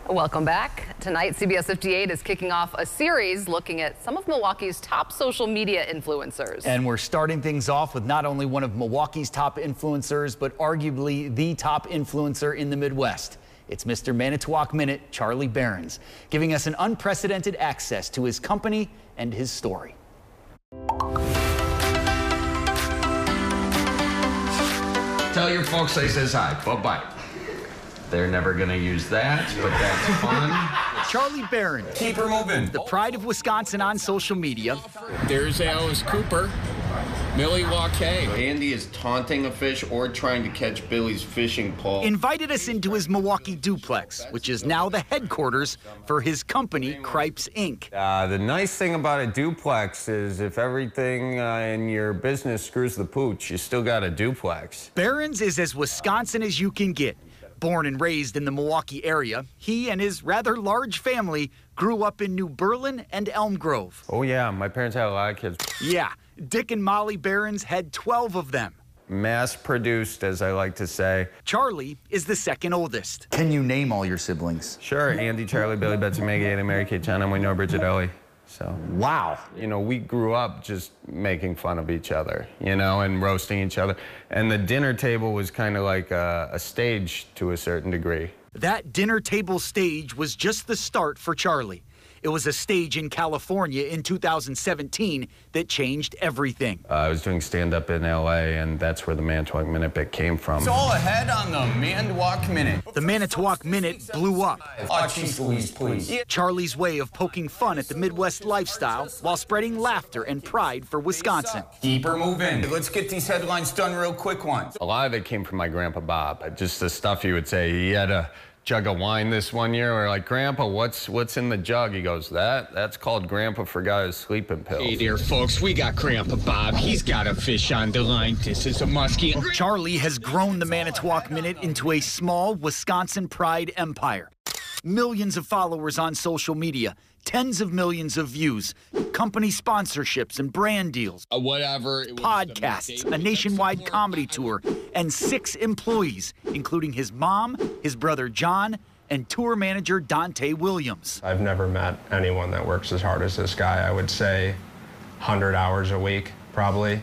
Welcome back. Tonight, CBS 58 is kicking off a series looking at some of Milwaukee's top social media influencers. And we're starting things off with not only one of Milwaukee's top influencers, but arguably the top influencer in the Midwest. It's Mr. Manitowoc Minute, Charlie Berens, giving us an unprecedented access to his company and his story. Tell your folks I says hi. Bye-bye. They're never going to use that, but that's fun. Charlie Berens. Keep her moving. The pride of Wisconsin on social media. There's Alice Cooper, Milwaukee. Andy is taunting a fish or trying to catch Billy's fishing pole. Invited us into his Milwaukee duplex, which is now the headquarters for his company, Cripes, Inc. The nice thing about a duplex is if everything in your business screws the pooch, you still got a duplex. Berens is as Wisconsin as you can get. Born and raised in the Milwaukee area, he and his rather large family grew up in New Berlin and Elm Grove. Oh, yeah. My parents had a lot of kids. Yeah, Dick and Molly Berens had 12 of them. Mass-produced, as I like to say. Charlie is the second oldest. Can you name all your siblings? Sure. Andy, Charlie, Billy, Betsy, Maggie, Annie, Mary, Kate, John, Emily, Nora, Bridget, Ellie. So, wow. You know, we grew up just making fun of each other, you know, and roasting each other. And the dinner table was kind of like a stage to a certain degree. That dinner table stage was just the start for Charlie. It was a stage in California in 2017 that changed everything. I was doing stand-up in L.A., and that's where the Manitowoc Minute bit came from. It's all ahead on the Manitowoc Minute. The Manitowoc Minute blew up. Oh, geez Louise, please. Charlie's way of poking fun at the Midwest lifestyle while spreading laughter and pride for Wisconsin. Keep her moving. Let's get these headlines done real quick ones. A lot of it came from my Grandpa Bob. Just the stuff he would say. He had a jug of wine this one year. We're like, Grandpa, what's in the jug? He goes, that's called Grandpa forgot his sleeping pills. Hey there, folks. We got Grandpa Bob. He's got a fish on the line. This is a muskie. Charlie has grown the Manitowoc Minute into a small Wisconsin pride empire. Millions of followers on social media, tens of millions of views, company sponsorships and brand deals, podcasts, a nationwide comedy tour, and 6 employees, including his mom, his brother John, and tour manager Dante Williams. I've never met anyone that works as hard as this guy. I would say 100 hours a week, probably.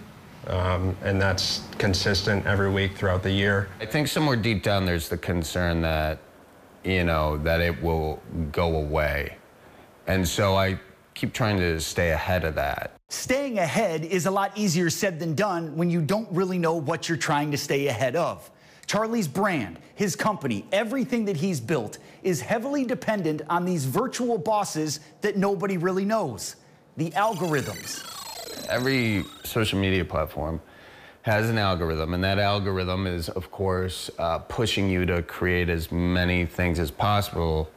And that's consistent every week throughout the year. I think somewhere deep down there's the concern that, you know, that it will go away. And so I keep trying to stay ahead of that. Staying ahead is a lot easier said than done when you don't really know what you're trying to stay ahead of. Charlie's brand, his company, everything that he's built is heavily dependent on these virtual bosses that nobody really knows, the algorithms. Every social media platform has an algorithm, and that algorithm is, of course, pushing you to create as many things as possible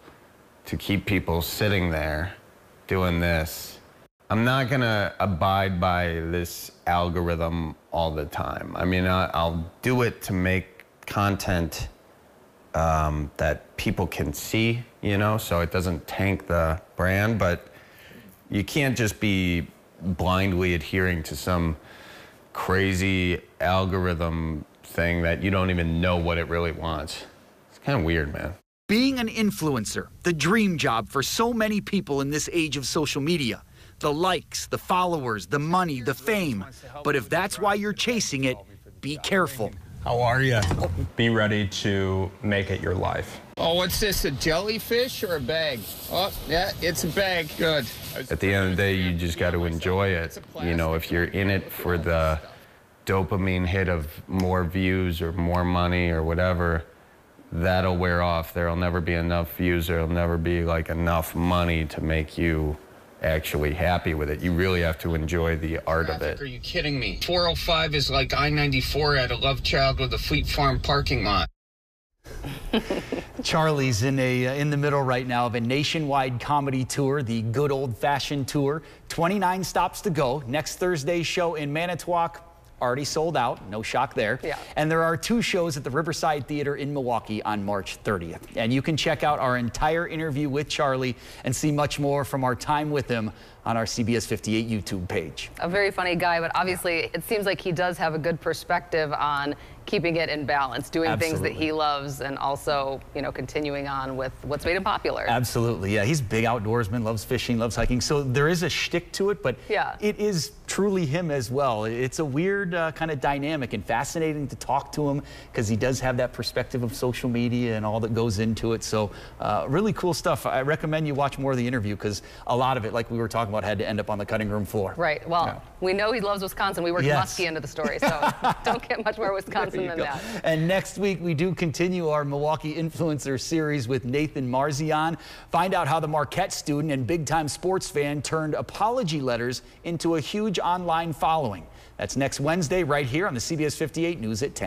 to keep people sitting there doing this. I'm not gonna abide by this algorithm all the time. I mean, I'll do it to make content that people can see, you know, so it doesn't tank the brand, but you can't just be blindly adhering to some crazy algorithm thing that you don't even know what it really wants. It's kind of weird, man. Being an influencer, the dream job for so many people in this age of social media. The likes, the followers, the money, the fame. But if that's why you're chasing it, be careful. How are you? Be ready to make it your life. Oh, what's this, a jellyfish or a bag? Oh, yeah, it's a bag. Good. At the end of the day, you just got to enjoy it. You know, if you're in it for the dopamine hit of more views or more money or whatever, that'll wear off. There'll never be enough views. There'll never be like enough money to make you actually happy with it. You really have to enjoy the art of it. Are you kidding me? 405 is like I-94 at a love child with a Fleet Farm parking lot. Charlie's in the middle right now of a nationwide comedy tour, the good old-fashioned tour. 29 stops to go. Next Thursday's show in Manitowoc already sold out. No shock there. Yeah. And there are 2 shows at the Riverside Theater in Milwaukee on March 30th. And you can check out our entire interview with Charlie and see much more from our time with him on our CBS 58 YouTube page. A very funny guy, but obviously it seems like he does have a good perspective on keeping it in balance, doing things that Absolutely. he loves and also, you know, continuing on with what's made him popular. Absolutely, yeah. He's a big outdoorsman, loves fishing, loves hiking. So there is a shtick to it, but Yeah. it is truly him as well. It's a weird kind of dynamic and fascinating to talk to him because he does have that perspective of social media and all that goes into it. So really cool stuff. I recommend you watch more of the interview because a lot of it, like we were talking about, had to end up on the cutting room floor. Right. Well, we know he loves Wisconsin. We worked Yes. Muskie into the story, so don't get much more Wisconsin There than you go. that. And next week, we do continue our Milwaukee Influencer series with Nathan Marzion. Find out how the Marquette student and big-time sports fan turned apology letters into a huge online following. That's next Wednesday right here on the CBS 58 News at 10.